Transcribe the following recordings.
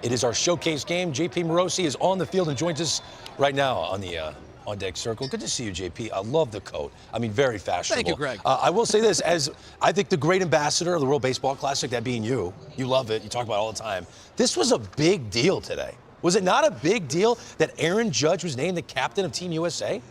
It is our showcase game. JP Morosi is on the field and joins us right now on the on-deck circle. Good to see you, JP. I love the coat. I mean, very fashionable. Thank you, Greg. I will say this, as I think the great ambassador of the World Baseball Classic, that being you love it, you talk about it all the time. This was a big deal today. Was it not a big deal that Aaron Judge was named the captain of Team USA?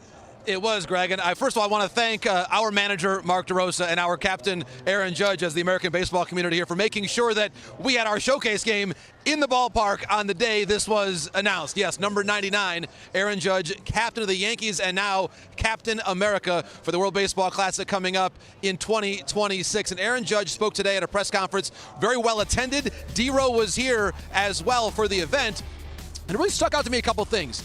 It was, Greg, and first of all, I want to thank our manager, Mark DeRosa, and our captain, Aaron Judge, as the American baseball community here for making sure that we had our showcase game in the ballpark on the day this was announced. Yes, number 99, Aaron Judge, captain of the Yankees, and now Captain America for the World Baseball Classic coming up in 2026. And Aaron Judge spoke today at a press conference, very well attended. D-Row was here as well for the event, and it really stuck out to me a couple things,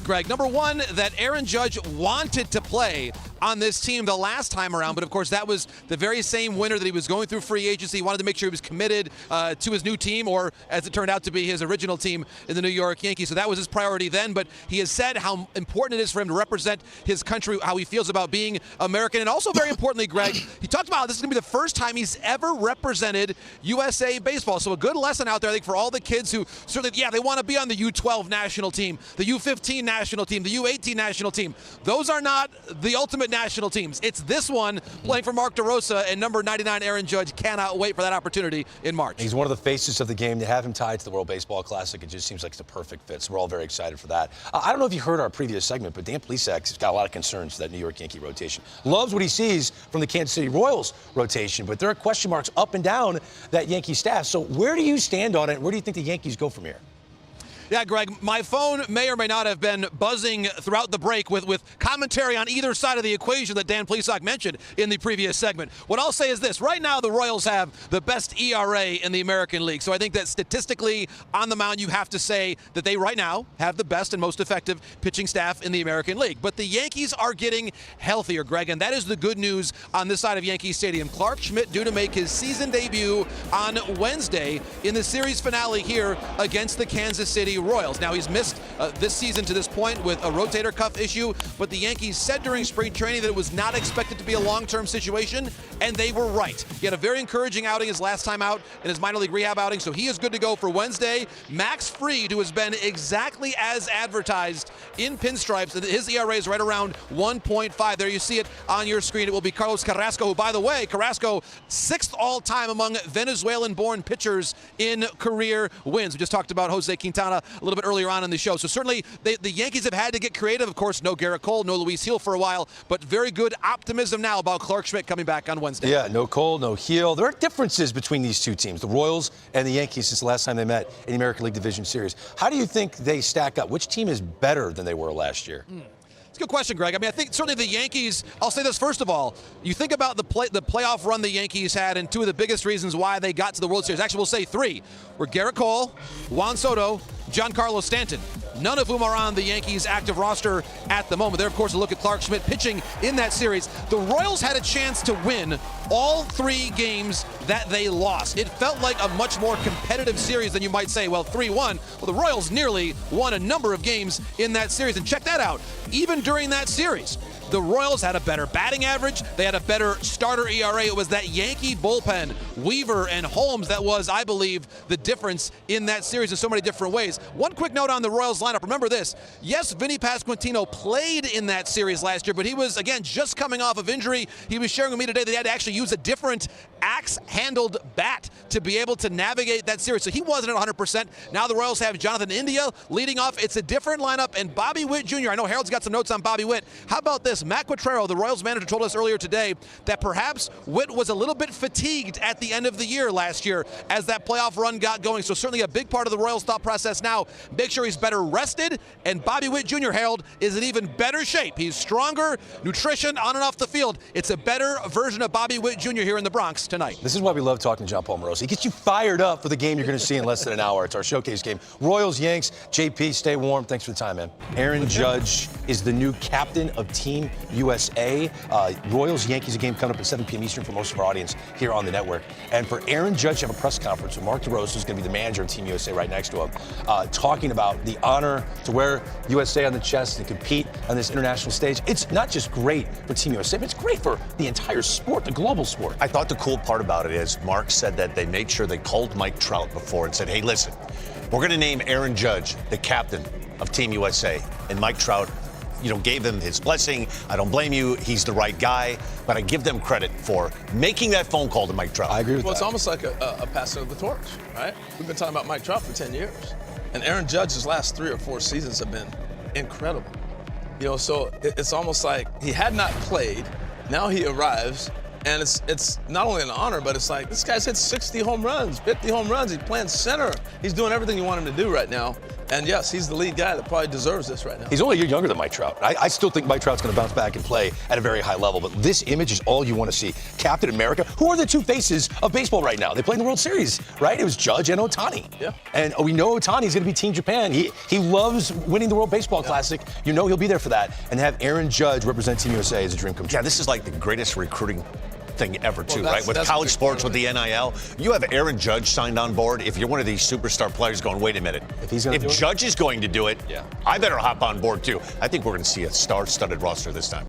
Greg. Number one, that Aaron Judge wanted to play on this team the last time around, but of course that was the very same winter that he was going through free agency. He wanted to make sure he was committed to his new team, or as it turned out to be, his original team in the New York Yankees. So that was his priority then, but he has said how important it is for him to represent his country, how he feels about being American, and also very importantly, Greg, he talked about how this is going to be the first time he's ever represented USA baseball. So a good lesson out there, I think, for all the kids who certainly, they want to be on the U12 national team, the U15 national team, the U18 national team. Those are not the ultimate national teams. It's this one playing for Mark DeRosa, and number 99 Aaron Judge cannot wait for that opportunity in March. He's one of the faces of the game. To have him tied to the World Baseball Classic, it just seems like it's a perfect fit. So we're all very excited for that. I don't know if you heard our previous segment, but Dan Plesac's got a lot of concerns for that New York Yankee rotation. Loves what he sees from the Kansas City Royals rotation, but there are question marks up and down that Yankee staff. So where do you stand on it? Where do you think the Yankees go from here? Yeah, Greg, my phone may or may not have been buzzing throughout the break with commentary on either side of the equation that Dan Plesac mentioned in the previous segment. What I'll say is this. Right now, the Royals have the best ERA in the American League. So I think that statistically on the mound, you have to say that they right now have the best and most effective pitching staff in the American League. But the Yankees are getting healthier, Greg, and that is the good news on this side of Yankee Stadium. Clarke Schmidt due to make his season debut on Wednesday in the series finale here against the Kansas City Royals. Now, he's missed this season to this point with a rotator cuff issue, but the Yankees said during spring training that it was not expected to be a long-term situation, and they were right. He had a very encouraging outing his last time out in his minor league rehab outing, so he is good to go for Wednesday. Max Fried, who has been exactly as advertised in pinstripes, his ERA is right around 1.5. There you see it on your screen. It will be Carlos Carrasco, who, by the way, Carrasco, 6th all-time among Venezuelan-born pitchers in career wins. We just talked about Jose Quintana a little bit earlier on in the show. So certainly the Yankees have had to get creative. Of course, no Garrett Cole, no Luis Gil for a while, but very good optimism now about Clarke Schmidt coming back on Wednesday. Yeah, no Cole, no Gil. There are differences between these two teams, the Royals and the Yankees, since the last time they met in the American League Division Series. How do you think they stack up? Which team is better than they were last year? It's a good question, Greg. I mean, I think certainly the Yankees, I'll say this first of all, you think about the playoff run the Yankees had, and two of the biggest reasons why they got to the World Series, actually we'll say three, were Garrett Cole, Juan Soto, Giancarlo Stanton, none of whom are on the Yankees' active roster at the moment. There, of course, a look at Clarke Schmidt pitching in that series. The Royals had a chance to win all 3 games that they lost. It felt like a much more competitive series than you might say, well, 3-1. Well, the Royals nearly won a number of games in that series. And check that out. Even during that series, the Royals had a better batting average. They had a better starter ERA. It was that Yankee bullpen, Weaver and Holmes, that was, I believe, the difference in that series in so many different ways. One quick note on the Royals lineup. Remember this. Yes, Vinny Pasquantino played in that series last year, but he was, again, just coming off of injury. He was sharing with me today that he had to actually use a different axe-handled bat to be able to navigate that series. So he wasn't at 100%. Now the Royals have Jonathan India leading off. It's a different lineup. And Bobby Witt Jr., I know Harold's got some notes on Bobby Witt. How about this? Matt Quatrero, the Royals manager, told us earlier today that perhaps Witt was a little bit fatigued at the end of the year last year as that playoff run got going. So certainly a big part of the Royals thought process now, make sure he's better rested. And Bobby Witt Jr., Harold, is in even better shape. He's stronger, nutrition on and off the field. It's a better version of Bobby Witt Jr. here in the Bronx tonight. This is why we love talking to Jon Paul Morosi. He gets you fired up for the game you're going to see in less than an hour. It's our showcase game. Royals, Yanks, JP, stay warm. Thanks for the time, man. Aaron Judge is the new captain of Team USA. Royals, Yankees, a game coming up at 7 p.m. Eastern for most of our audience here on the network. And for Aaron Judge to have a press conference with Mark DeRosa, who's going to be the manager of Team USA right next to him, talking about the honor to wear USA on the chest and compete on this international stage. It's not just great for Team USA, but it's great for the entire sport, the global sport. I thought the cool part about it is Mark said that they made sure they called Mike Trout before and said, hey, listen, We're going to name Aaron Judge the captain of Team USA. And Mike Trout, gave them his blessing. I don't blame you. He's the right guy. But I give them credit for making that phone call to Mike Trout. I agree with that. Well, it's almost like a passing of the torch, right? We've been talking about Mike Trout for 10 years. And Aaron Judge's last 3 or 4 seasons have been incredible. So it's almost like he had not played. Now he arrives. And it's not only an honor, but it's like, this guy's hit 60 home runs, 50 home runs. He's playing center. He's doing everything you want him to do right now. And yes, he's the lead guy that probably deserves this right now. He's only a year younger than Mike Trout. I still think Mike Trout's going to bounce back and play at a very high level. But this image is all you want to see. Captain America. Who are the two faces of baseball right now? They play in the World Series, right? It was Judge and Ohtani. Yeah. And we know Ohtani's going to be Team Japan. He loves winning the World Baseball Classic. He'll be there for that. And have Aaron Judge represent Team USA is a dream come true. Yeah, this is like the greatest recruiting thing ever, too, Well, right? With that's college big sports, part with the NIL, you have Aaron Judge signed on board. If you're one of these superstar players going, wait a minute, if Judge is going to do it, I better hop on board, too. I think we're going to see a star-studded roster this time.